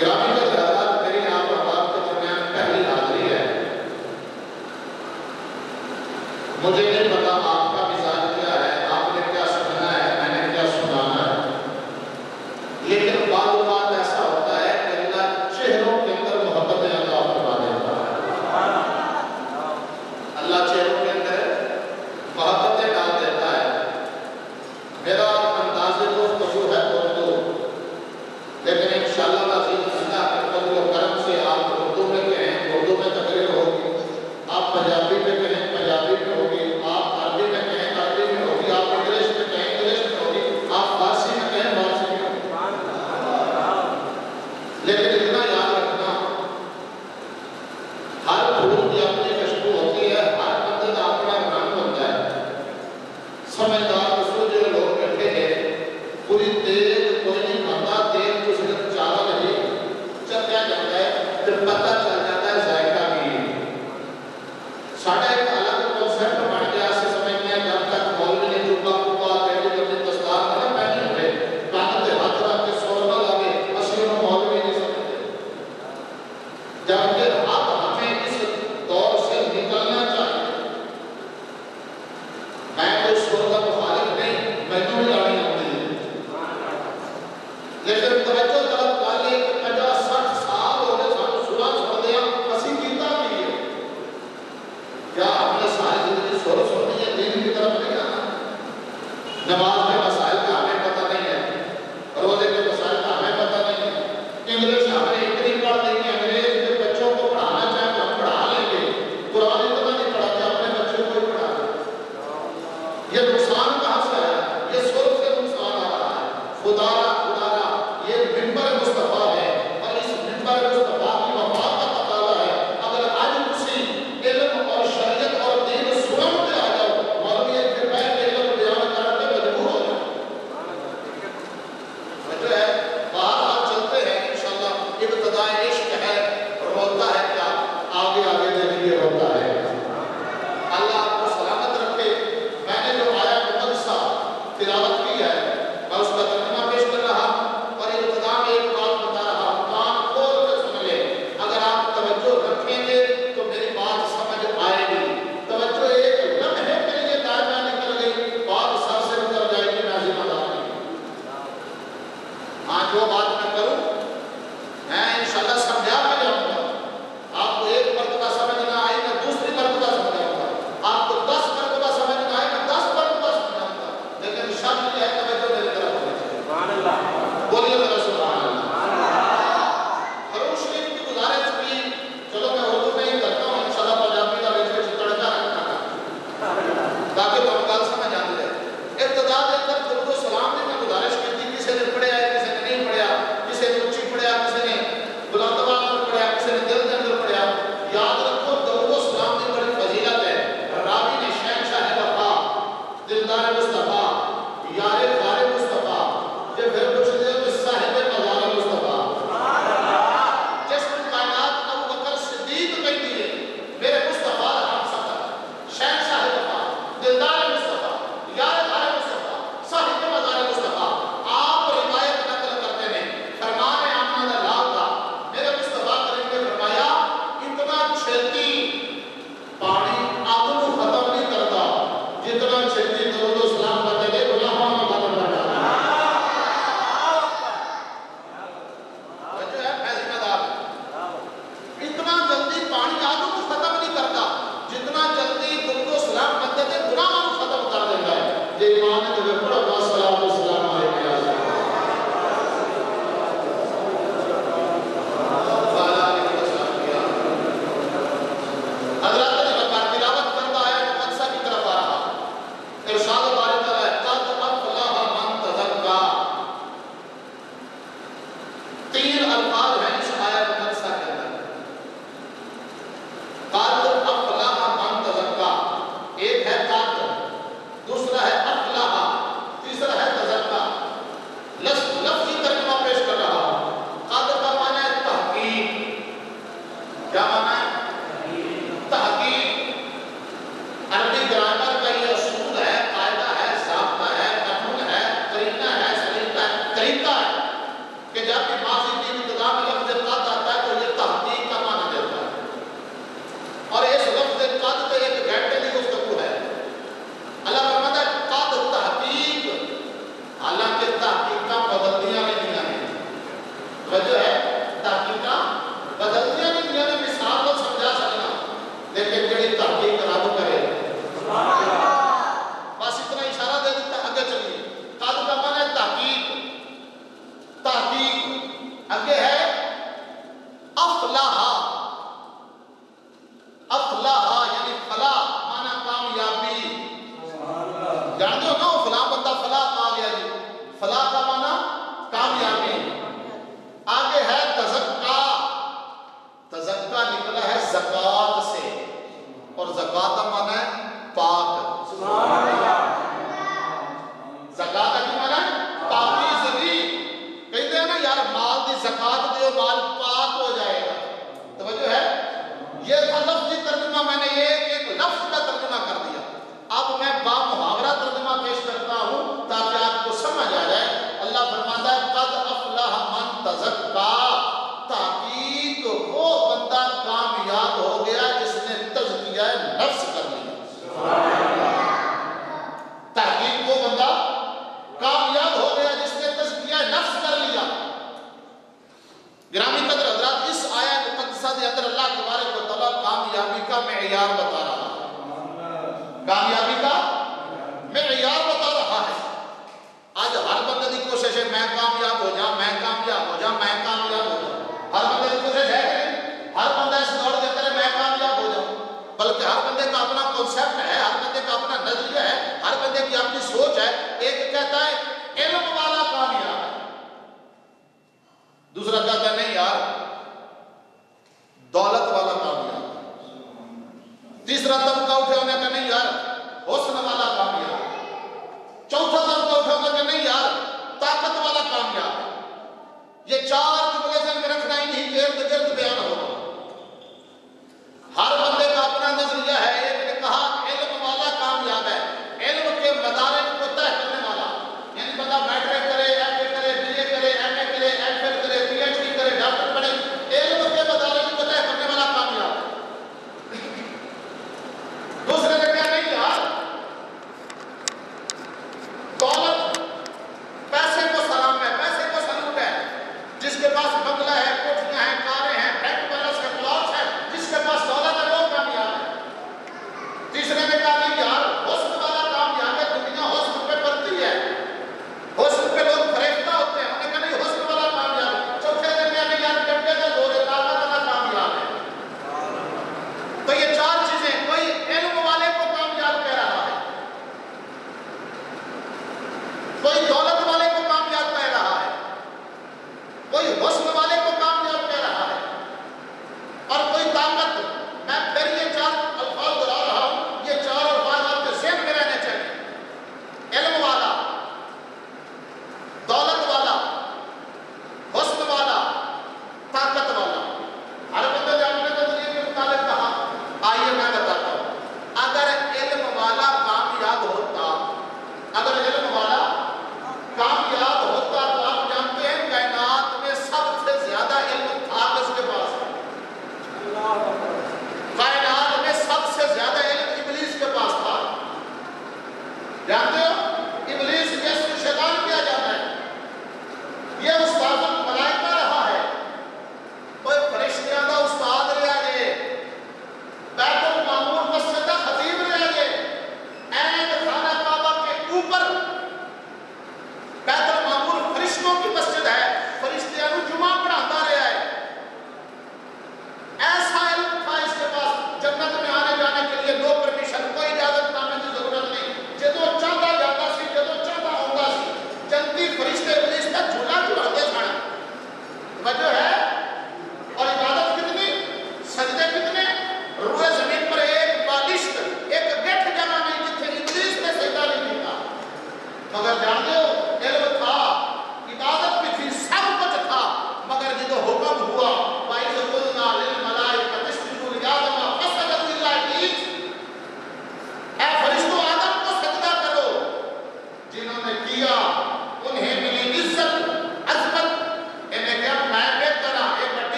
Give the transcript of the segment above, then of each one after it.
گرامی کا حضرات، میری آپ اور آپ کے درمیان پہلی حاضری ہے. مجھے نہیں پتا آپ کا مزاج کیا ہے، آپ نے کیا سننا ہے، میں نے کیا سنانا ہے، لیکن بعض اوقات ایسا ہوتا ہے کہ اللہ چہروں کے اندر محبت عطا فرما دیتا ہے. اللہ چہروں کے اندر محبتیں ڈال دیتا ہے. میرا انداز گفتگو ہے اردو، لیکن انشاءاللہ العزیز اللہ کے فضل و کرم سے آپ اردو میں کہیں اردو میں تقریر ہوگی، آپ پنجابی میں کہیں پنجابی میں ہوگی، آپ عربی میں کہیں عربی میں ہوگی، آپ انگلش میں کہیں انگلش میں ہوگی، آپ فارسی میں کہیں فارسی میں ہوگی. لیکن اتنا یاد رکھنا، ہر پھول کی اپنی خوشبو ہوتی ہے، ہر بندے کا اپنا رنگ ہوتا ہے. سمجھدار سوچے لوگ بیٹھے ہیں، پوری تیل کوئی نہیں کھاتا، تیل کو صرف چاول ہی چکھا جاتا ہے، پھر پتہ چل جاتا ہے ذائقہ بھی. ساڑھا ایک الگ کنسپٹ بن گیا، سے سمجھتے ہیں جب تک مولوی نے چکا پکا کہتے اپنی دستار میں نہ پہنے ہوئے کانت ہاتھ رکھ کے سور نہ لگے، اسی انہوں مولوی نہیں سمجھتے. جبکہ اب ہمیں اس دور سے نکلنا چاہیے. میں کوئی سور کا مخالف نہیں، میں تو بھی لڑائی ہوتی ہے، لیکن توجہ طلب کالی 50-60 سال ہو گئے سانو سنا چھوڑ دیا، اسی کیتا بھی ہے. کیا ہم نے ساری زندگی سور سننی ہے، دین کی طرف نہیں آنا؟ نماز کے مسائل کا ہمیں پتہ نہیں ہے، روزے کے مسائل کا ہمیں پتہ نہیں ہے. انگلش ہم نے اتنی پڑھ دی کہ انگریز کے بچوں کو پڑھانا چاہیں تو ہم پڑھا لیں گے، قرآن اتنا نہیں پڑھاتے، اپنے بچوں کو ہی پڑھا لیں. یہ نقصان کہاں سے آیا؟ یہ سر سے نقصان آ رہا ہے. خدا را یہ منبر مصطفیٰ ہے، اور اس منبر مصطفیٰ کی وفا کا تقاضا ہے. اگر آج کسی علم اور شریعت اور دین سنن پہ آ جاؤ، مولوی کے بیٹھ کے علم بیان کرنے پہ مجبور ہو جاؤ. جو ہے باہر آپ چلتے ہیں انشاءاللہ. ابتداء عشق ہے، روتا ہے کیا؟ آگے آگے دیکھیے ہوتا ہے. اللہ آپ کو سلامت رکھے. میں نے جو آیا مقدسہ تلاوت کی ہے، میں اس کا ترجمہ پیش کر رہا ہوں اور ابتداء میں ایک بات بتا رہا ہوں، کان کھول کے سن لیں. اگر آپ توجہ رکھیں گے تو میری بات سمجھ آئے گی. توجہ ایک لمحے کے لیے دائرہ نکل گئی، بات سر سے اتر جائے گی، میں ذمہ دار نہیں. ہاں جو بات میں کروں میں انشاءاللہ سمجھا کے جاؤں گا. آپ کو ایک مرتبہ افلاح، افلاح یعنی فلاح مانا کامیابی. جانتے ہو نا فلاں بندہ فلاح پا گیا جی، فلاح کا مانا کامیابی. آگے ہے تزکا، تزکا نکلا ہے زکوٰۃ سے، اور زکوٰۃ کا مانا ہے پاک. زکوٰۃ کا کی مانا ہے پاکیزگی. کہتے ہیں نا یار مال دی زکوٰۃ دیو مال پاک ہو جائے گا. توجہ ہے، یہ تھا لفظی ترجمہ، میں نے ایک لفظ کا ترجمہ کر دیا. اب میں با محاورہ ترجمہ پیش کرتا ہوں تاکہ آپ کو سمجھ آ جائے. اللہ فرماتا ہے قد افلح من تزکا، تحقیق وہ بندہ کامیاب ہو گیا جس نے تزکیہ نفس کر لیا. تحقیق وہ بندہ کامیاب ہو گیا جس نے تزکیہ نفس کر لیا. گرامی قدر حضرات، اس آیت مقدسہ کے اندر اللہ تبارک و تعالیٰ کامیابی کا معیار بتا رہا ہے. کامیابی کا معیار بتا رہا ہے. آج ہر بندے کی کوشش ہے میں کامیاب ہو جاؤں، میں کامیاب ہو جاؤں، میں کامیاب ہو جاؤں. ہر بندے کی کوشش ہے کہ نہیں؟ ہر بندہ اس دوڑ کے اندر میں کامیاب ہو جاؤں. بلکہ ہر بندے کا اپنا کنسیپٹ ہے، ہر بندے کا اپنا نظریہ ہے، ہر بندے کی اپنی سوچ ہے. ایک کہتا ہے علم والا کامیاب ہے، دوسرا کہتا ہے نہیں یار دولت والا کامیاب ہے، تیسرا طبقہ اٹھے ہونے کا نہیں یار حسن والا کامیاب ہے، چوتھا طبقہ اٹھے ہونے کا نہیں یار طاقت والا کامیاب ہے. یہ چار جملے ذہن میں رکھنا ہی نہیں، ارد گرد بیان ہوگا. ہر بندے کا اپنا نظریہ ہے. ایک نے کہا علم والا کامیاب ہے، علم کے مدارج کو طے کرنے والا، یعنی بندہ میٹرک کرے، ایف اے کرے، بی اے کرے، ایم اے کرے، ایف ایل کرے، پی ایچ ڈی کرے، ڈاکٹر بنے،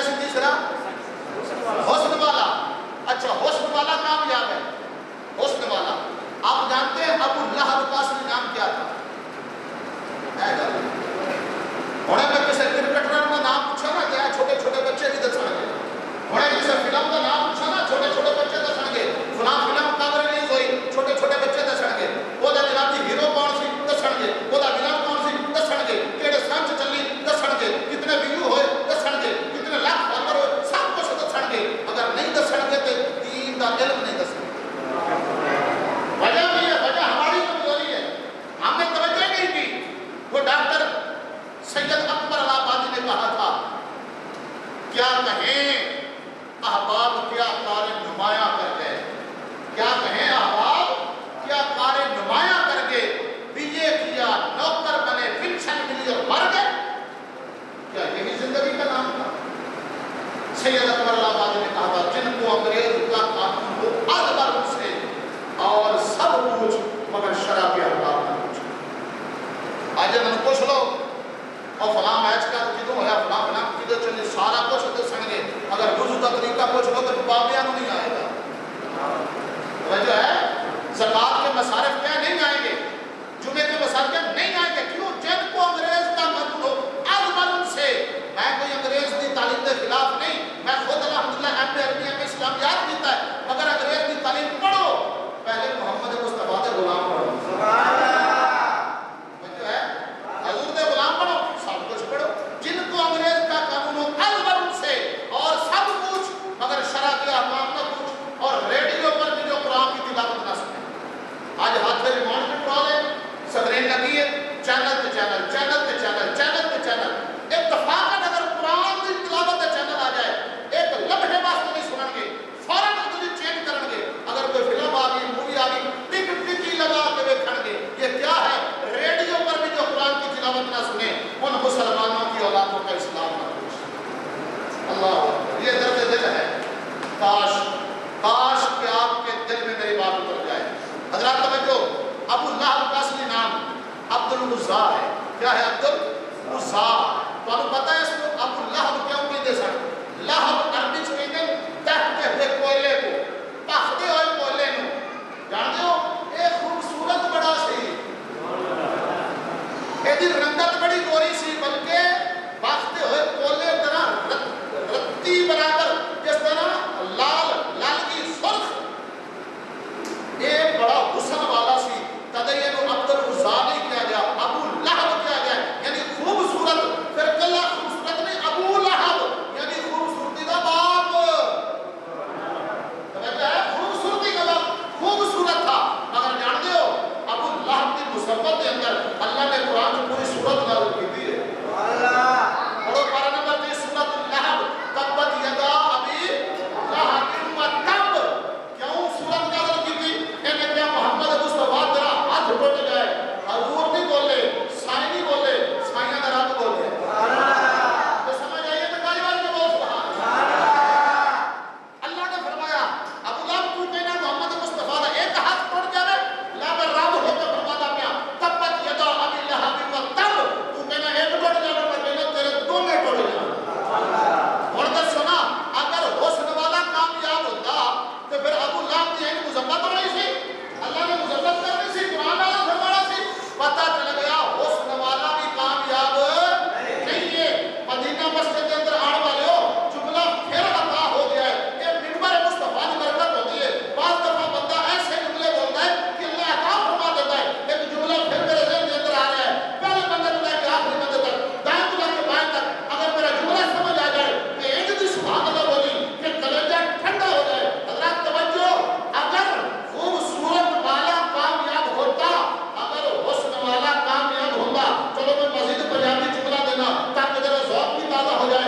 سی تیسرا حسن والا. اچھا حسن والا کامیاب ہے, حسن والا. آپ جانتے ہیں ابو لہب کا اصلی نام کیا تھا؟ ہونے میں کسی کرکٹر کا نام پوچھا نا کیا چھوٹے چھوٹے بچے بھی دسن گے. ہونے کسی فلم کا نام پوچھا نا چھوٹے چھوٹے بچے دسن گے. فلاں فلم کب ریلیز ہوئی چھوٹے چھوٹے بچے دسن گے. وہ جناب کی ہیرو کون سی دسن گے, وہ ویلن کون سی دسن گے, کہڑے سنچ چلی دسن گے, کتنے ویو ہوئے دسن گے, کتنے لاکھ فالوور ہوئے, سب کچھ دسن گے. اگر نہیں دسن گے تو دین کا علم نہیں دسن گے. وجہ بھی ہے, وجہ ہماری کمزوری ہے, ہم نے توجہ نہیں کی. وہ ڈاکٹر سید اکبر آبادی نے کہا تھا کیا کہیں احباب کیا کار نمایاں کر گئے, کیا کہیں احباب کیا کار نمایاں کر گئے, بیے کیا نوکر بنے پنشن ملی اور مر گئے. کیا یہی زندگی کا نام تھا؟ سید اکبر آبادی نے کہا تھا جن کو انگریز کا قانون ہو ادبر سے اور سب کچھ مگر شرع کے احکام نہ کچھ. آج ہم پوچھ لو اور فلاں میچ کا کدوں ہوا, فلاں فلاں کدھر چلی, سارا کچھ دسن گے. اگر وضو کا طریقہ پوچھ لو تو بابیاں نہیں آئے گا. وجہ ہے زکات کے مصارف کیا نہیں آئیں گے, جمعے کے مصارف کیا نہیں آئیں گے. کیوں؟ جن کو انگریز کا قانون ہو ادبر سے. میں کوئی انگریز کی تعلیم کے خلاف نہیں, میں خود الحمدللہ ایم اے عربی ایم اے اسلامیات پیتا ہے, مگر انگریز کی تعلیم پڑھو, پہلے محمد مصطفیٰ کے غلام پڑھو. حضور دے غلام پڑھو, سب کچھ پڑھو. جن کو انگریز کا قانون ہو ادبر سے اور سب کچھ مگر شرع کے احکام کا کچھ, اور ریڈیو پر بھی جو قرآن کی تلاوت نہ سنے. آج ہاتھ میں ریموٹ کنٹرول ہے, سکرین لگی ہے, چینل پہ چینل, چینل پہ چینل, چینل پہ چینل. اتفاقاً اگر قرآن کی تلاوت کا چینل آ جائے, ایک لمحے واسطے نہیں سنیں گے, فوراً تجھے چینج کریں گے. اگر کوئی فلم آ گئی, مووی آ گئی, ٹک ٹکی لگا کے دیکھیں گے. یہ کیا ہے؟ ریڈیو پر بھی جو قرآن کی تلاوت نہ سنے ان مسلمانوں کی اولادوں کا اسلام نہ پوچھے. اللہ, یہ درد دل ہے. کاش کاش کہ آپ کے دل میں میری بات اتر جائے. حضرات توجہ, ابو لہب کا اصلی نام عبد العزا ہے. کیا ہے؟ عبد العزا. تو آپ کو پتا ہے اس کو ابو لہب کیوں کہتے سن؟ لہب عربی چ کہتے ہیں دہتے ہوئے کوئلے کو, پختے ہوئے کوئلے نو. جانتے ہو ایک خوبصورت بڑا سی, ایدی رنگت بڑی گوری سی, بلکہ پختے ہوئے کوئلے طرح رتی برابر, جس طرح لال لالگی سرخ. ایک بڑا حسن والا سی. تدین عبد العزا نہیں کیا گیا, ابو لہب کیا گیا, یعنی خوبصورت. پھر کلا خوبصورت نہیں, ابو لہب یعنی خوبصورتی کا باپ. خوبصورتی کا باپ, خوبصورت تھا. مگر جانتے ہو ابو لہب کی مسبت کے اندر اللہ نے قرآن کی پوری سورت نازل کی دی ہے. پڑھو پارہ نمبر 30 سورۃ اللہب, تبت یدا ابی لہب و تب. کیوں سورت نازل کی تھی؟ کہ کیا محمد مصطفیٰ تیرا ہاتھ ٹوٹ جائے. حضور نہیں بولے, سائیں نہیں بولے, سائیاں کا رب بولے. تو سمجھ آئیے تو کالی بات میں بول سبحان اللہ نے فرمایا ابو لہب تو کہنا محمد مصطفیٰ کا ایک ہاتھ ٹوٹ جائے, لہب رب ہو کے فرماتا کیا تبت یدا ابی لہب و تب. تو کہنا ایک ٹوٹ جائے, پر کہنا تیرے دونوں ٹوٹ جائے. اور تو سنا, اگر حسن والا کامیاب ہوتا تو پھر ابو لہب کی ایک مذمت ہونی سی, اللہ نے مذمت کرنی سی, قرآن والا فرمانا سی. پتہ چل گیا حسن والا بھی کامیاب نہیں ہے. مدینہ مسجد کے اندر آنے والے ہو, جملہ پھر عطا ہو گیا ہے. یہ منبر مصطفیٰ کی برکت ہوتی ہے. بعض دفعہ بندہ ایسے جملے بولتا ہے کہ اللہ عطا فرما دیتا ہے, ایک جملہ پھر میرے ذہن کے اندر آ رہا ہے. پہلے بندے کو لے کے آخری بندے تک, دائیں کو لے کے بائیں تک, اگر میرا جملہ سمجھ آ جائے کہ ایک دی سبحان اللہ بولی کہ کلیجہ ٹھنڈا ہو جائے. حضرات توجہ, اگر خوبصورت والا کامیاب ہوتا, اگر حسن والا کامیاب ہوتا, چلو میں مزید پنجابی جملہ دینا تاکہ ذرا ذوق بھی تازہ ہو جائے.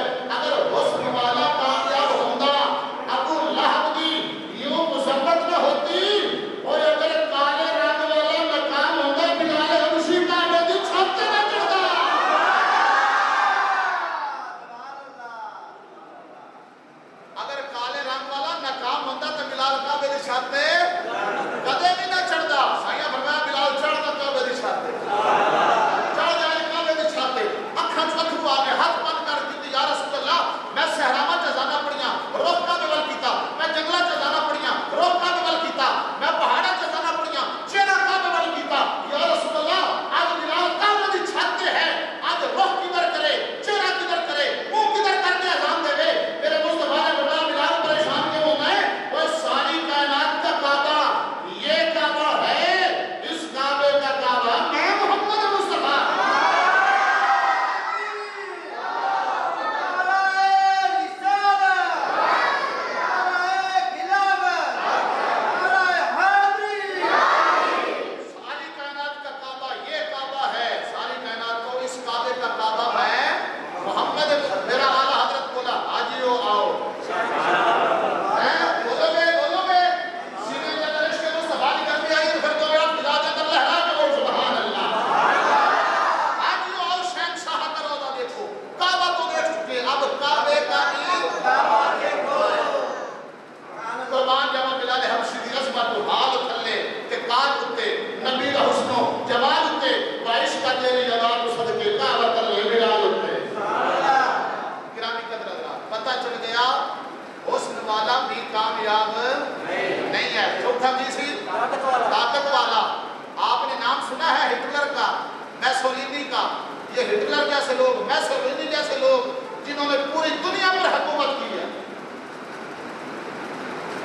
کہ ہٹلر جیسے لوگ، میسولینی جیسے لوگ جنہوں نے پوری دنیا پر حکومت کی ہے،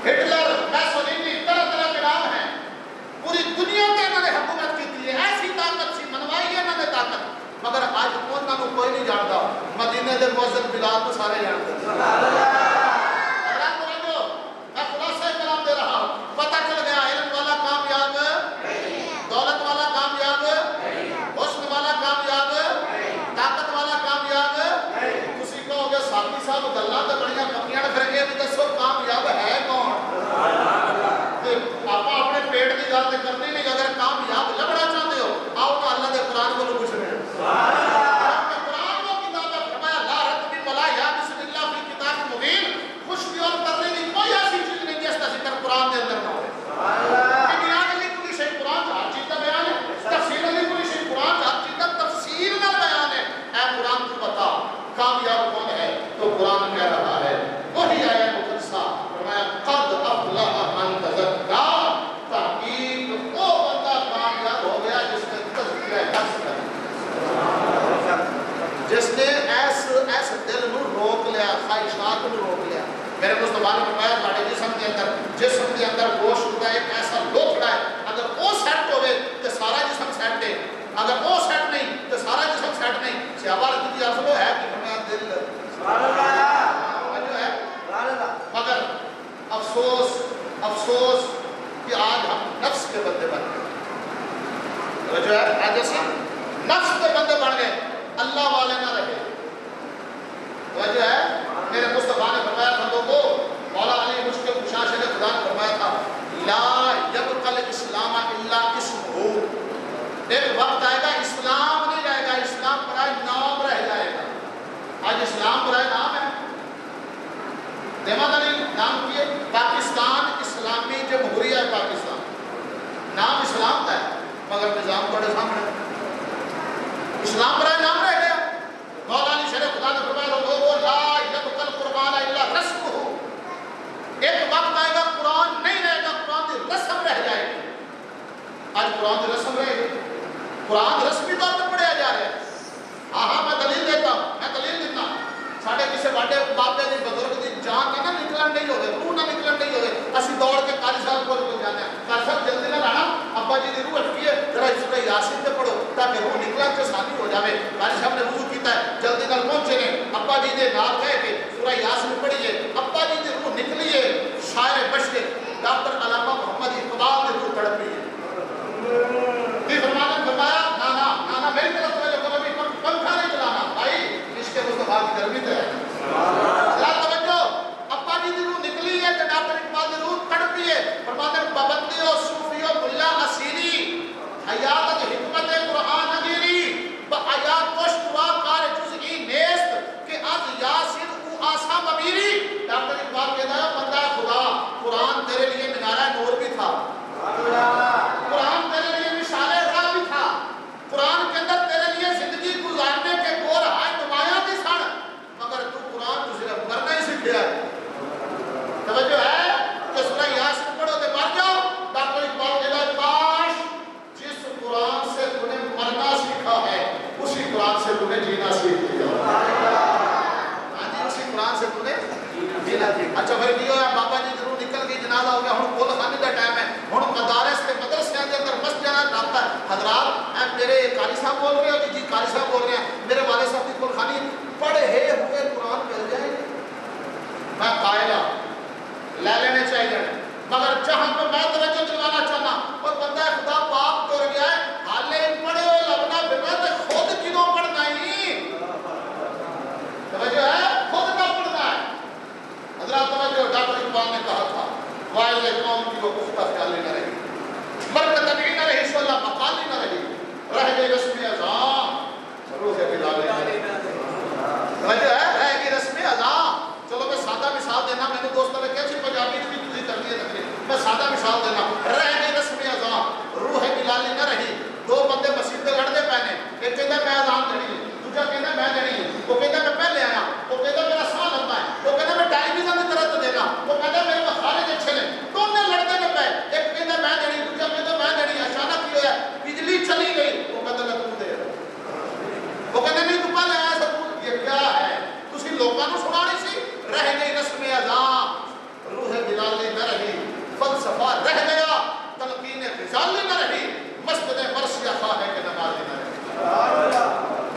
ہٹلر، میسولینی، طرح طرح کے نام ہیں، پوری دنیا پہ انہوں نے حکومت کی تھی، ایسی طاقت سی منوائی ہے انہوں نے طاقت، مگر آج انہوں کو کوئی نہیں جانتا، مدینے دے مؤذن بلال کو سارے جانتے ہیں۔ میں خلاصہ کلام دے رہا ہوں، پتہ چل گیا علم والا کامیاب، دولت والا کامیاب، حسن والا کامیاب، طاقت والا کامیاب، کسی کو ہو گیا ساتھی صاحب گلاں تے بڑیاں پکیاں پھر کے بھی دسو کامیاب ہے کون؟ آپ اپنے پیٹ کی گل تے کرنی نہیں، اگر کامیاب لبنا چاہتے ہو آؤ نا اللہ دے قرآن کو پوچھ رہے ہیں۔ قرآن کو کتاب ہے، فرمایا لا رتب ولا یا بسم اللہ فی کتاب مبین، خوشی اور ترغیب کی کوئی ایسی چیز نہیں جس کا ذکر قرآن کے اندر نہ ہو۔ بیان علی کلی شیء قرآن کا ہر چیز کا بیان ہے، تفسیر علی کلی شیء قرآن کا ہر چیز کا تفسیر کا بیان ہے۔ اے قرآن کو بتا کامیاب کون ہے؟ تو قرآن کہہ رہا ہے وہی آیا مقدسہ، فرمایا قد افلح من تزکا، تحقیق وہ بندہ کامیاب ہو گیا جس نے تزکیہ نفس کیا، جس نے ایسے دل نو روک لیا، خواہشات نو روک لیا۔ میرے مصطفیٰ نے فرمایا ہمارے جسم کے اندر گوشت کا ایک ایسا لوتھڑا ہے، اگر وہ سیٹ ہوئے تو سارا جسم سیٹ ہے، اگر وہ سیٹ نہیں تو سارا جسم سیٹ نہیں۔ صحابہ رضی اللہ عنہ ہے کہ فرمایا دل جو ہے، مگر افسوس کہ آج ہم نفس کے بندے بن گئے، جو ہے آج ہم نفس کے بندے بن گئے، اللہ والے نہ رہے۔ وجہ ہے میرے مصطفیٰ نے فرمایا تھا لوگوں، مولا علی مشکل کشا شیخ خدا نے فرمایا تھا لا یبقى الاسلام الا اسمہ، ایک وقت آئے گا اسلام نہیں رہے گا، اسلام برائے نام رہ جائے گا۔ آج اسلام برائے نام ہے، دیما دلیل نام کیے پاکستان اسلامی جمہوریہ پاکستان، نام اسلام کا ہے مگر نظام بڑے سامنے، اسلام برائے نام رہ گیا۔ مولا علی شیخ خدا نے فرمایا لوگوں لا یبقى القرآن الا رسمہ، ایک وقت آئے گا قرآن نہیں رہے گا، قرآن کی رسم رہ جائے گی۔ آج قرآن کی رسم رہے گی، قرآن رسمی طور پر پڑھیا جا رہا ہے۔ ہاں میں دلیل دیتا ہوں، میں دلیل دیتا ہوں، ساڑھے کسی واڈے بابے دی بزرگ دی جان نہ نکلن نہیں ہوئے، روح نہ نکلن نہیں ہوئے، اسی دوڑ کے قاری صاحب کو جانے ہیں، قاری صاحب جلدی نہ لانا، ابا جی دی روح اٹکی ہے، ذرا سورہ یاسین تے پڑھو تاکہ روح نکلن سے آسانی ہو جاوے۔ قاری صاحب نے روح کیتا ہے، جلدی نال پہنچے نے، ابا جی دے نال کہہ کے سورہ یاسین پڑھیے، ابا جی دی روح نکلیے، شاعر بشر ڈاکٹر علامہ محمد اقبال دی روح تڑپی ہے۔ پھر فرمایا نانا میری طرف توجہ کرو، بھی پنکھا نہیں چلانا بھائی، عشق مصطفیٰ کی گرمی تے ہے۔ اللہ توجہ، ابا جی دی روح نکلی ہے تے ڈاکٹر اقبال دی روح تڑپی ہے۔ فرماتے ہیں پابندیو صوفیو ملا اسیری، حیات حکمت قرآن نگیری، با آیات پشت وا کار جزئی نیست کہ از یاسین او آسا ممیری۔ ڈاکٹر اقبال کہتا ہے بندہ خدا، قرآن تیرے لیے منارہ نور بھی تھا، قرآن تیرے لیے مشعل راہ بھی تھا، قرآن کے اندر تیرے لیے زندگی گزارنے کے گور ہائے نمایاں بھی سن، مگر تو قرآن تو صرف مرنا ہی سیکھیا ہے۔ توجہ ہے کہ سورہ یاسین پڑھو تے مر جاؤ۔ ڈاکٹر اقبال کہتا ہے کاش جس قرآن سے تو نے مرنا سیکھا ہے اسی قرآن سے تو نے جینا سیکھ لیا۔ ہاں جی، اسی قرآن سے تو نے جینا سیکھ۔ اچھا پھر کی ہویا، بابا جی ضرور نکل گئی، جنازہ ہو گیا، ہن کل خانے کا ٹائم ہے، ہن مدارس کے مدرسے کے اندر بس جانا رابطہ ہے۔ حضرات میرے قاری صاحب بول رہے ہیں، جی قاری صاحب بول رہے ہیں، میرے والد صاحب کی کل خانی پڑھے ہوئے قرآن مل جائے گے، میں قائلہ لے لینے چاہیے، مگر جہاں پر میں توجہ دلوانا چاہنا اور بندہ خدا پاک ٹر گیا ہے، حالے پڑھے ہوئے لبنا بنا تے خود کیوں پڑھنا ہی؟ توجہ ہے، خود نہ پڑھنا ہے۔ حضرات توجہ، ڈاکٹر اقبال نے کہا تھا وائز قوم کی وہ پختہ خیالی نہ رہی، مرکز نبی نہ رہی، شعلہ مقالی نہ رہی، رہ گئی رسم اعظام روح سانو سنانی سی رہ گئی رسم اذان روح بلالی نہ رہی فلسفہ رہ گیا تلقین غزالی نہ رہی مسجد مرثیہ خواہ ہے کہ نمازی نہ رہی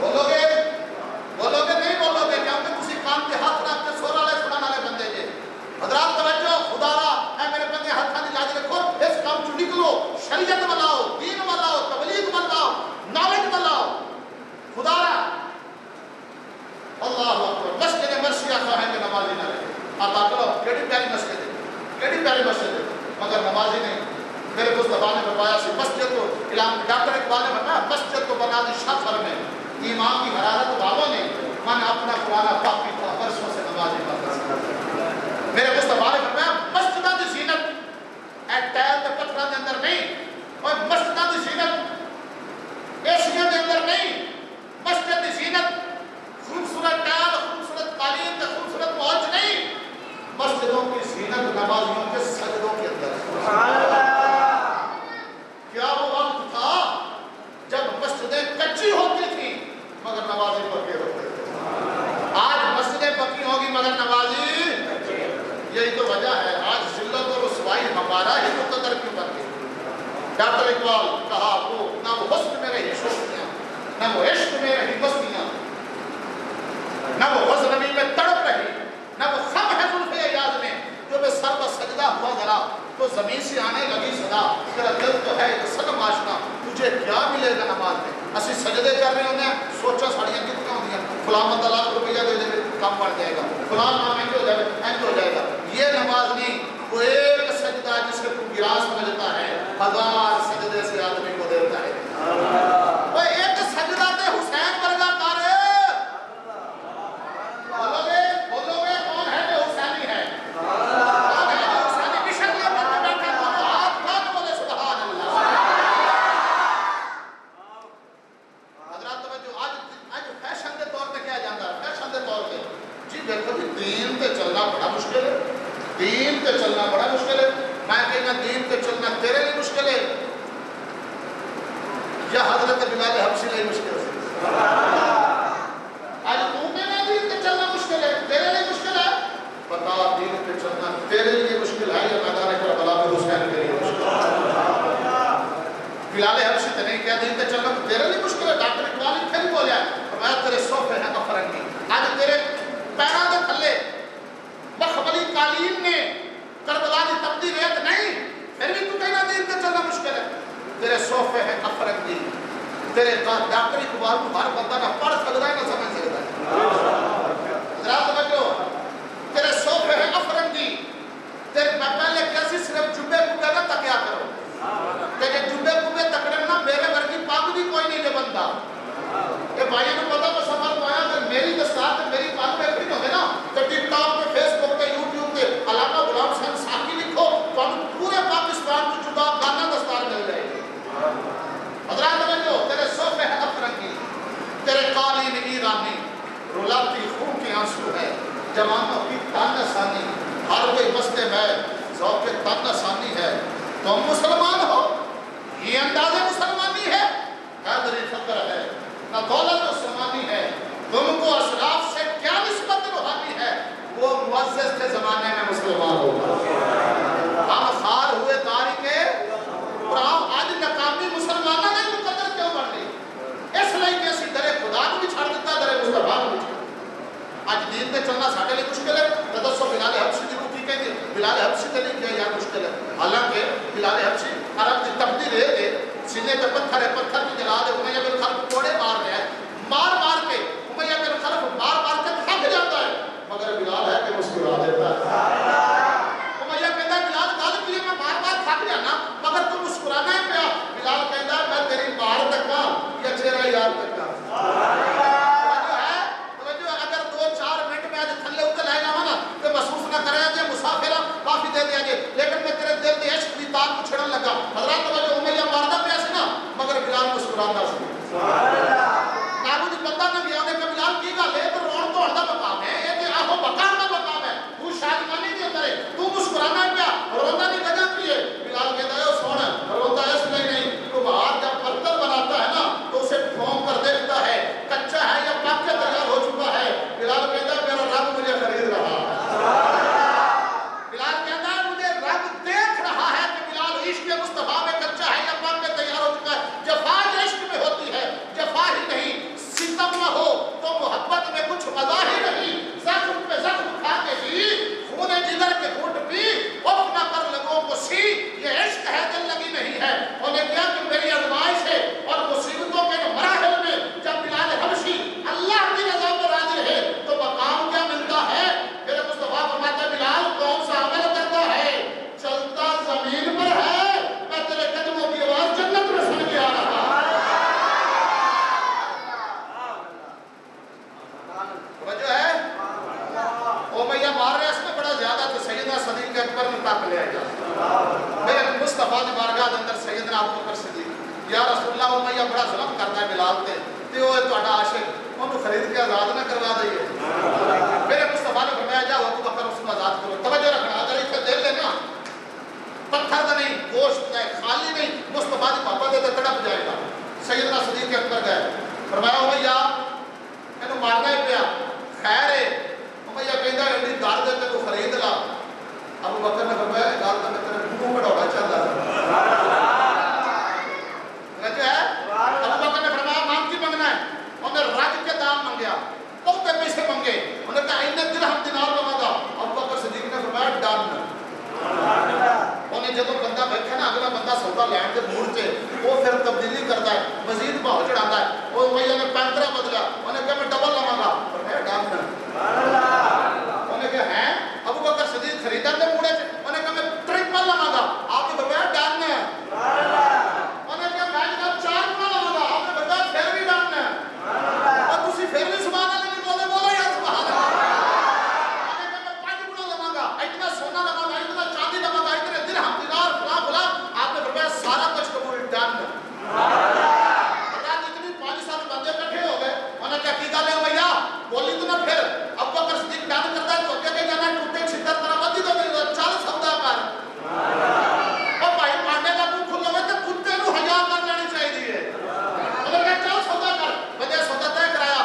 بولو گے نہیں بولو گے کیونکہ تسی کان کے ہاتھ رکھ کے سورہ لے سنان والے بندے جے حضرات توجہ خدا را اے میرے بندے ہاتھاں دی لاج رکھو اس کام چ نکلو شریعت بناؤ دین بناؤ تبلیغ بناؤ نالج بناؤ خدا را اللہ اکبر مسجد مرثیہ خواہ ہے کہ نمازی نہ رہے آتا کرو کیڑی پیاری مسجد ہے مگر نمازی نہیں میرے مصطفیٰ نے فرمایا سی مسجد کو ڈاکٹر اقبال نے فرمایا مسجد کو بنا دی شفر میں ایمان کی حرارت والوں نے من اپنا پرانا پاکی تھا برسوں سے نمازی بنتا میرے مصطفیٰ نے فرمایا مسجدہ دی زینت ایک ٹائل تے پتھراں دے اندر نہیں اور مسجدہ دی زینت ایشیا دے اندر نہیں مسجد دی زینت خوبصورت ٹائل خوبصورت قالین تے خوبصورت موج نہیں مسجدوں کی زینت نمازیوں کے سجدوں کے اندر سبحان اللہ کیا وہ وقت تھا جب مسجدیں کچی ہوتی تھی مگر نمازی پکے ہوتے تھے آج مسجدیں پکی ہوگی مگر نمازی یہی تو وجہ ہے آج ذلت اور رسوائی ہمارا ہی مقدر کیوں بن گئی ڈاکٹر اقبال کہا وہ نہ وہ حسن میں رہی شوقیاں نہ وہ عشق میں رہی مستیاں نہ وہ غزنوی میں تڑپ رہی نہ وہ خم ہے زلف ایاز میں جو بے سر پر سجدہ ہوا ذرا تو زمین سے آنے لگی صدا تیرا دل تو ہے ایک سلم آشنا تجھے کیا ملے گا نماز میں اسی سجدے کر رہے ہونے سوچا ساڑیاں کتنا ہوتی ہیں فلاں بندہ لاکھ روپیہ دے دے کام بڑھ جائے گا فلاں کام اینج ہو جائے گا یہ نماز نہیں وہ ایک سجدہ جس کے تو گراس سمجھتا ہے 1000 سجدے سے آدمی کو دیتا ہے وہ ایک سجدہ تے حسین ورگا کارے بولو گے کون ہے جو حسینی ہے دین تے چلنا بڑا مشکل ہے دین تے چلنا بڑا مشکل ہے میں کہنا دین تے چلنا تیرے لیے مشکل ہے یا حضرت بلال حبشی لیے مشکل ہے آج تو کہنا دین تے چلنا مشکل ہے تیرے لیے مشکل ہے بتا دین تے چلنا تیرے لیے مشکل ہے یا میدان کربلا میں حسین کے لیے مشکل ہے بلال حبشی تے نہیں کیا دین تے چلنا تیرے لیے مشکل ہے ڈاکٹر اقبال نے پھر بولیا فرمایا تیرے صوفے ہیں افرنگی آج تیرے پیروں کے تھلے مخملی قالین نے کربلا کی تبدیل ریت نہیں پھر بھی تو کہنا دین تے چلنا مشکل ہے تیرے صوفے ہیں افرنگی تیرے ڈاکٹر اقبال کو ہر بندہ نہ پڑھ سکتا ہے نہ سمجھ سکتا ہے حضرات سمجھو تیرے صوفے ہیں افرنگی تیرے پہلے کیسی صرف جبے کبے نہ تکیا کرو کہ جبے کبے تکڑے نہ میرے ورگی پاک بھی کوئی نہیں دے بندہ کہ بھائی نے پتا تو سفر کو آیا کہ میری کے ساتھ میری پاک میں اپنی ہوگی نا تو ٹک ٹاک پہ فیس بک پہ یوٹیوب پہ علاقہ غلام حسین ساکی لکھو تو ہم پورے پاکستان کو جدا گانا دستار مل جائے گی حضرات توجہ تیرے صوفے ہیں افرنگی تیرے قالین ایرانی رلاتی خون کے آنسو ہے جوانوں کی تانہ سانی ہر کوئی مستے میں ذوق تانہ سانی ہے تم مسلمان ہو یہ انداز مسلمانی ہے حیدری فقر ہے نہ دولت عثمانی ہے تم کو اشراف سے کیا نسبت روحانی ہے وہ معزز کے زمانے میں مسلمان ہوگا ہم خار ہوئے تاریخ اور آج ناکامی مسلمانوں نے مقدر کیوں بڑھ گئی اس لیے کہ اسی درے خدا کو بھی چھڑ دیتا درے مصطفیٰ کو بھی چھڑ آج دین تے چلنا ساڑھے لئے مشکل ہے تدسو بلال حبشی دی روکی کہیں گے بلال حبشی تے نہیں کیا یار مشکل ہے حالانکہ بلال حبشی عرب دی تبدیل ہے سینے پہ پتھر ہے پتھر بھی جلا دے امیہ بن خلف کوڑے مار رہے ہیں مار کے امیہ بن خلف مار کے تھک جاتا ہے مگر بلال ہے کہ مسکرا دیتا ہے امیہ کہتا ہے بلال گل کی میں مار تھک جانا مگر تو مسکرانا ہے پیا بلال کہتا ہے میں تیری مار تکا یا چہرہ یاد تکا اگر 2-4 منٹ میں آج تھلے اتر آئے گا نا تو محسوس نہ کرے جے مسافرہ کافی دے دیا جے لیکن میں تیرے دل دی عشق دی تار کو چھڑن لگا حضرات توجہ امیہ ماردہ پیاسے نا مگر بلال مسکرانا سکتا امیہ مار رہے اس میں بڑا زیادہ تو سیدنا صدیق اکبر نے تک لیا جا میرے مصطفیٰ نے بارگاہ اندر سیدنا ابو بکر صدیق یا رسول اللہ امیہ بڑا ظلم کرتا ہے بلال تے تے وہ تہاڈا عاشق انہوں خرید کے آزاد نہ کروا دئیے میرے مصطفیٰ نے فرمایا جاؤ ابو بکر اس کو آزاد کرو توجہ رکھنا اگر اسے دے لینا پتھر دا نہیں گوشت دا خالی نہیں مصطفیٰ نے پاپا دے تڑپ جائے گا سیدنا صدیق اکبر گئے فرمایا امیہ اینو مارنا ہی پیا خیر ہے امیہ کہندا ایڈی دار دے تے تو خرید لا ابو بکر نے فرمایا گل تے میں تیرے منہ کڑاونا چاہتا ہے ابو بکر نے فرمایا مانگ کی منگنا ہے انہوں نے رج کے دام منگیا بہت پیسے منگے انہوں نے کہا اینے درہم دینار لواں گا ابو بکر صدیق نے فرمایا ڈن انہیں جب بندہ بیٹھا نا اگلا بندہ سودا لین کے موڑ سے وہ پھر تبدیلی کرتا ہے مزید بھاؤ چڑھاتا ہے وہ امیہ نے 15 بدلا انہیں کہا میں ڈبل لواں گا فرمایا ڈن انہیں کہا ہیں ابو بکر صدیق خریدار نے موڑے سے انہیں کہا میں ٹرپل لواں گا آپ نے فرمایا ڈن انہیں کہا میں جب 4 گنا لواں گا آپ نے فرمایا پھر بھی ڈن اور تسی پھر بھی سبحان اللہ نہیں بولے بولو یا سبحان اللہ انہیں کہا میں 5 گنا لواں گا اتنا سونا لواں گا اتنا چاندی لواں گا اتنے درہم دینار فلاں فلاں آپ نے فرمایا سارا کچھ قبول ڈن جتنی 5-7 بندے کٹھے ہو گئے انہیں کہا کی گل ہے امیہ بولی تو نہ پھر اب بکر صدیق ڈن کرتا ہے تو کیا جانا ٹوٹے چھتر طرح بدی تو نہیں چل سودا کر اور بھائی پانڈے کا منہ کھلا ہوئے تو کتے نو حیا کر لینی چاہیے انہیں کہا چل سودا کر وجہ سودا طے کرایا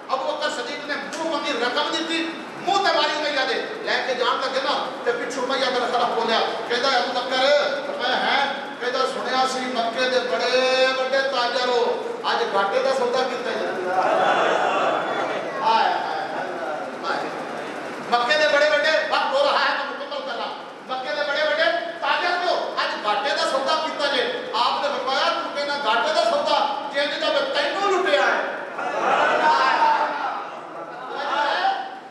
ابو بکر صدیق نے منہ منگی رقم دی تھی منہ تے ماری امیہ دے لے کے جان لگے نا تے پچھو امیہ میرے خلاف بولیا کہندا ابو بکر فرمایا ہے کہندا سنیا سی مکے دے بڑے بڑے تاجر ہو اج گھاٹے دا سودا کیتا ہے مکے دے بڑے بڑے وقت ہو رہا ہے میں مکمل کر رہا مکے دے بڑے بڑے تاجر کو اج گھاٹے دا سودا کیتا جے آپ نے فرمایا تو کہنا گھاٹے دا سودا جے جب تینوں لٹیا ہے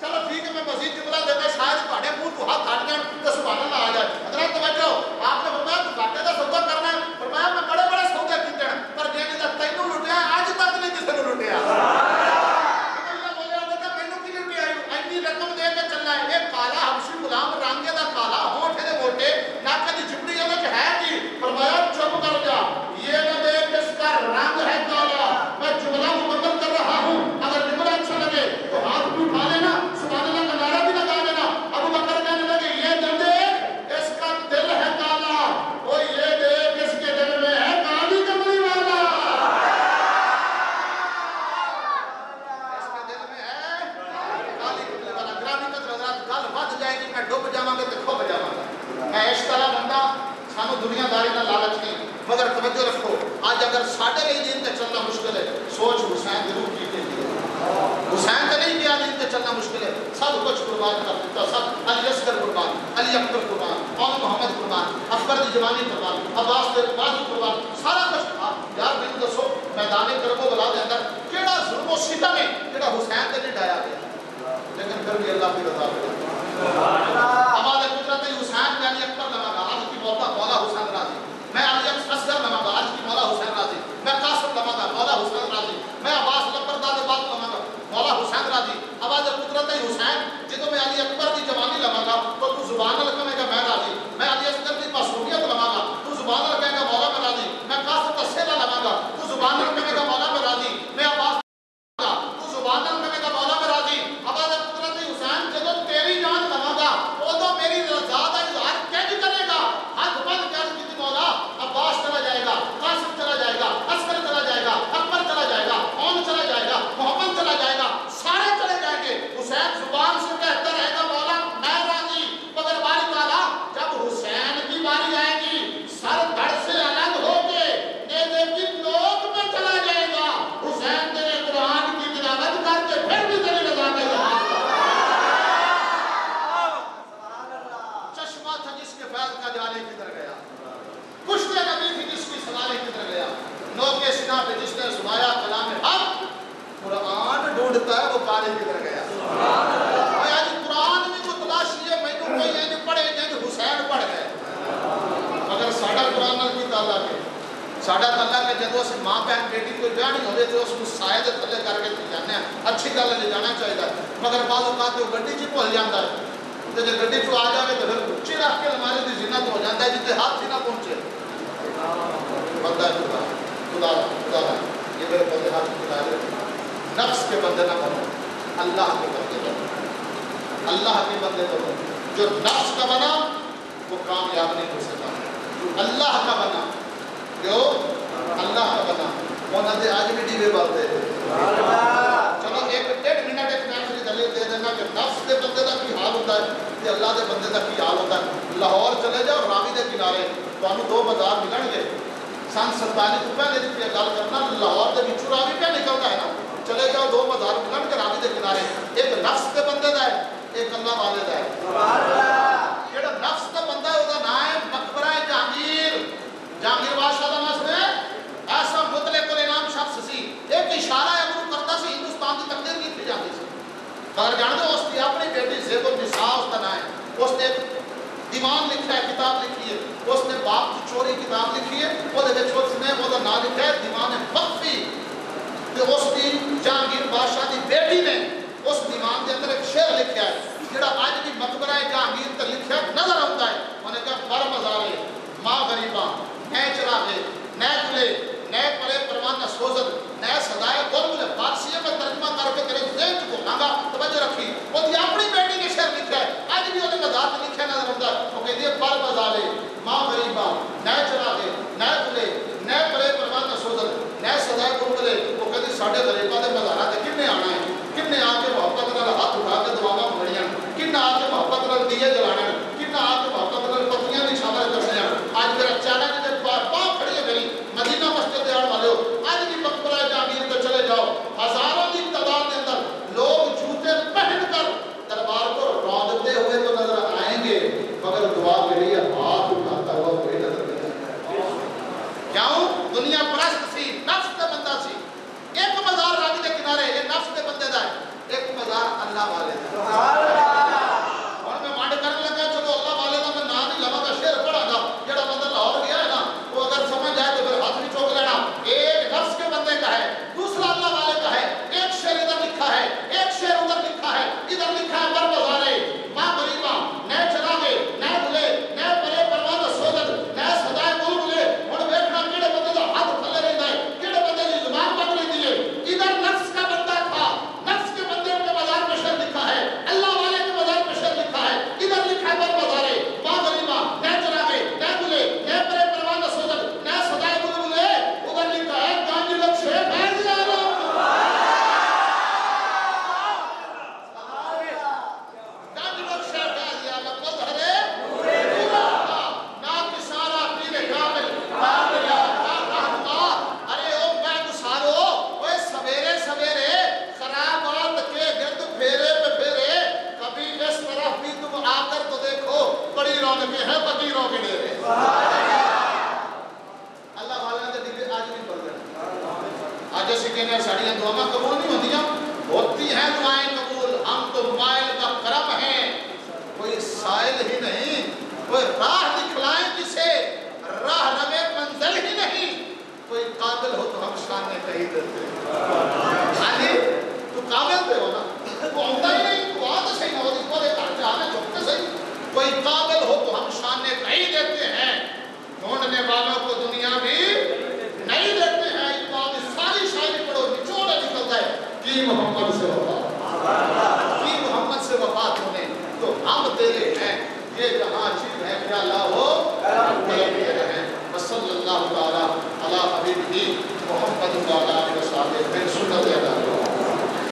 چلو ٹھیک ہے میں مزید جملہ دینا شاید تہاڈے منہ تو ہاتھ ہٹ جان تے سبحان اللہ آ جائے حضرات توجہ آپ نے فرمایا تو گھاٹے دا سودا کرنا ہے فرمایا میں بڑے بڑے سودے کیتے ہیں پر جے جب تینوں لٹیا ہے اج تک نہیں کسی نے لٹیا رقم دے کے چلنا ہے ایک کالا حبشی غلام رنگے دا کالا ہونٹے دے موٹے ناک دی چپڑی ہے ہے کی فرمایا چپ کر جا یہ نہ دیکھ اس کا رنگ ہے کالا میں جملہ مکمل کر رہا ہوں اگر جملہ اچھا لگے تو ہاتھ بھی اٹھا لینا سبحان اللہ کا نعرہ بھی لگا لینا ابو بکر کہنے لگے یہ نہ دیکھ اس کا دل ہے کالا وہ یہ دیکھ اس کے دل میں ہے کالی کملی والا اس کے دل میں ہے کالی کملی والا گل بد جائے گی میں ڈب جاواں گا تے کھب جاواں گا میں اس طرح بندہ سانو دنیا داری نہ لالچ نہیں مگر توجہ رکھو آج اگر ساڈے لیے دین تے چلنا مشکل ہے سوچ حسین ضرور کی حسین تے نہیں کیا دین تے چلنا مشکل ہے سب کچھ قربان کر دیتا سب علی اصغر قربان علی اکبر قربان اور محمد قربان اکبر دی جوانی قربان عباس دے بازو قربان سارا کچھ یار میں دسو میدان کربلا دے اندر کیڑا ظلم و ستم ہے جڑا حسین تے نہیں ڈایا گیا لیکن پھر بھی اللہ کی رضا ہے ہمارے قدرت حسین میں علی اکبر لگا گا آج کی مولا حسین راضی میں علی اصغر لگا گا آج کی مولا حسین راضی میں قاسم لگا گا مولا حسین راضی میں عباس لبرداد بات لگا گا مولا حسین راضی آواز قدرت حسین جدو میں علی اکبر کی جوانی لگا گا تو زبان لگے گا میں راضی میں علی اصغر کی معصومیت لگا گا تو زبان لگے گا مولا میں راضی میں قاسم تسیلا لگا گا تو زبان لگے گا مولا میں راضی میں عباس تو زبان لگے گا مولا میں راضی آواز قدرت حسین جدو تیری جان لگا گا وہ تو میری رضا کا اظہار کیسے کرے گا ہاتھ بند کر کی مولا عباس چلا جائے گا قاسم چلا جائے گا اصغر چلا جائے گا اکبر چلا جائے گا اون چلا جائے گا محمد چلا جائے گا سارے چلے جائیں گے حسین زبان سے کہتا رہے گا مولا میں راضی مگر باری تعالیٰ جب حسین کی باری آئے گی سر دھڑ سے الگ ہو کے نیزے کی نوک میں چلا جائے گا حسین تیرے قرآن کی تلاوت کر کے پھر بھی تیری رضا کا اظہار چشمہ تھا جس کے فیض کا جالے کدھر گیا کشتے نبی تھی جس کی سوالے کدھر گیا نوکے سنا پہ جس نے سنایا کلام حق قرآن ڈھونڈتا ہے وہ کالے کدھر گیا میں آج قرآن میں جو تلاشی ہے میں تو کوئی نہیں پڑھے جائیں حسین پڑھ گئے مگر ساڑھا قرآن نال کی تعلق ہے ساڑھا تعلق ہے جدو اس ماں بہن بیٹی کوئی بیاہ نہیں ہوئے تو اس کو سائے دے تھلے کر کے جانے ہیں اچھی سیدھا لے جانا چاہیے مگر بعض اوقات وہ گڈی چ بھول جاتا ہے تو جب گڈی چ آ جائے تو پھر اچھی رکھ کے الماری کی زینت ہو جاتا ہے جتنے ہاتھ ہی نہ پہنچے بندہ خدا خدا خدا یہ میرے بندے ہاتھ خدا دے نفس کے بندے نہ بنو اللہ کے بندے بنو اللہ کے بندے بنو جو نفس کا بنا وہ کامیاب نہیں ہو سکتا اللہ کا بنا جو اللہ کا بنا انہوں نے آج بھی ڈیوے بلتے چلو ایک 1.5 منٹ ایک میں آخری دلیل دے دینا کہ نفس کے بندے کا کی حال ہوتا ہے کہ اللہ کے بندے کا کی حال ہوتا ہے لاہور چلے جاؤ راوی کے کنارے تو 2 بازار ملن گے سن 47 تو پہلے جی گل کرنا لاہور کے بچوں راوی پہ نکلتا ہے نا چلے جاؤ 2 بازار ملن کے راوی کے کنارے ایک نفس کے بندے کا ہے ایک اللہ والے کا ہے جہاں نفس کا بندہ ہے وہ نام ہے مقبرہ جہانگیر جہانگیر بادشاہ کا نام ہے ایسا مطلق الانام شخص سی ایک اشارہ ہے وہ کرتا سی ہندوستان کی تقدیر نہیں تھی جاتی سی مگر جان دو اس کی اپنی بیٹی زیب النساء اس کا نام ہے اس نے دیوان لکھا ہے کتاب لکھی ہے اس نے باپ کی چوری کتاب لکھی ہے وہ دے اس نے وہ نام لکھا ہے دیوان مخفی کہ اس کی جہانگیر بادشاہ کی بیٹی نے اس دیوان کے اندر ایک شعر لکھا ہے جڑا آج بھی مقبرہ جہانگیر تک لکھا نظر آتا ہے انہوں نے کہا بر مزارے ماں غریباں نئے چراغے نئے کھلے نئے پرے پروان نہ سوزد نئے سدائے گل فارسی میں ترجمہ کر کے تیرے ذہن کو مانگا توجہ رکھی وہ دی اپنی بیٹی کے شعر لکھا ہے آج بھی وہ مزار میں لکھا نظر آتا ہے وہ کہتی ہے بر مزارے ماں غریباں نئے چراغے نئے کھلے نئے پرے پروان نہ سوزد نئے سدائے گل وہ کہتی ساڈے غریباں دے مزاراں تے کنے آنا ہے کنے آ کے محبت نال ہاتھ اٹھا کے دعاواں پڑھیاں کنے آ کے محبت نال دیے جلانے کنے آ کے محبت نال پتیاں نشانہ کرنے آج میرا چیلنج ہے پاؤں کھڑی ہے میری مدینہ مسجد آنے والے ہو آج بھی مقبرہ جہانگیر پہ چلے جاؤ ہزاروں کی تعداد کے اندر لوگ جوتے پہن کر دربار کو رونقتے ہوئے تو نظر آئیں گے مگر دعا کے لیے ہاتھ اٹھاتا ہوا کوئی نظر نہیں آئے گا کیوں دنیا پرست سی نفس کا بندہ سی ایک مزار راوی کے کنارے یہ نفس کے بندے دا ہے ایک مزار اللہ والے دا اور میں مانڈ کرنے لگا چلو اللہ والے دا میں نام ہی لما کا شعر پڑھا گا جڑا بندہ لاہور گیا ہے نا وہ اگر سمجھ جائے تو پھر ہاتھ بھی چوک لینا ایک نفس کے بندے کا ہے دوسرا اللہ والے کا ہے ایک شعر ادھر لکھا ہے ایک شعر ادھر لکھا ہے ادھر لکھا ہے بر بازارے ماں غریباں نئے چراغے نئے دھلے نئے پرے پروان سوزد نئے سدائے گل گلے ہن بیٹھنا کیڑے بندے دا ہاتھ تھلے رہندا ہے کیڑے بندے دی زبان بند رہندی ہے ادھر نفس کا بندہ تھا نفس کے بندے کے مزار پہ شعر لکھا ہے اللہ والے کے مزار پہ شعر لکھا ہے ادھر لکھا ہے بر بازارے ماں غریباں نئے چراغے نئے دھلے نئے پرے پروان سوزد نئے سدائے گل گلے ادھر لکھا ہے گانج لکشے بھیج جانا ساڑیاں دعائیں قبول نہیں ہوتیاں ہوتی ہیں دعائیں قبول ہم تو مائل کا کرم ہیں کوئی سائل ہی نہیں کوئی راہ دکھلائیں کسے راہ روے منزل ہی نہیں کوئی قابل ہو تو ہم شانے کہیں دیتے ہیں تو قابل پہ ہونا وہ ہوتا ہی نہیں تو آتا صحیح نہ ہوتی بولے کار جانے چکتے صحیح کوئی قابل ہو تو ہم شانے کہیں دیتے ہیں ڈھونڈنے والوں کو دنیا بھی نہیں دیتے ہیں اتنا ساری شاعری پڑھو نچوڑا نکلتا ہے کی محمد سے وفات کی محمد سے وفات ہونے تو ہم تیرے ہیں یہ جہاں چیز ہے کیا اللہ ہو کرم تیرے ہیں وصلی اللہ تعالی علی حبیبہ محمد علیہ وسلم پھر سنت ادا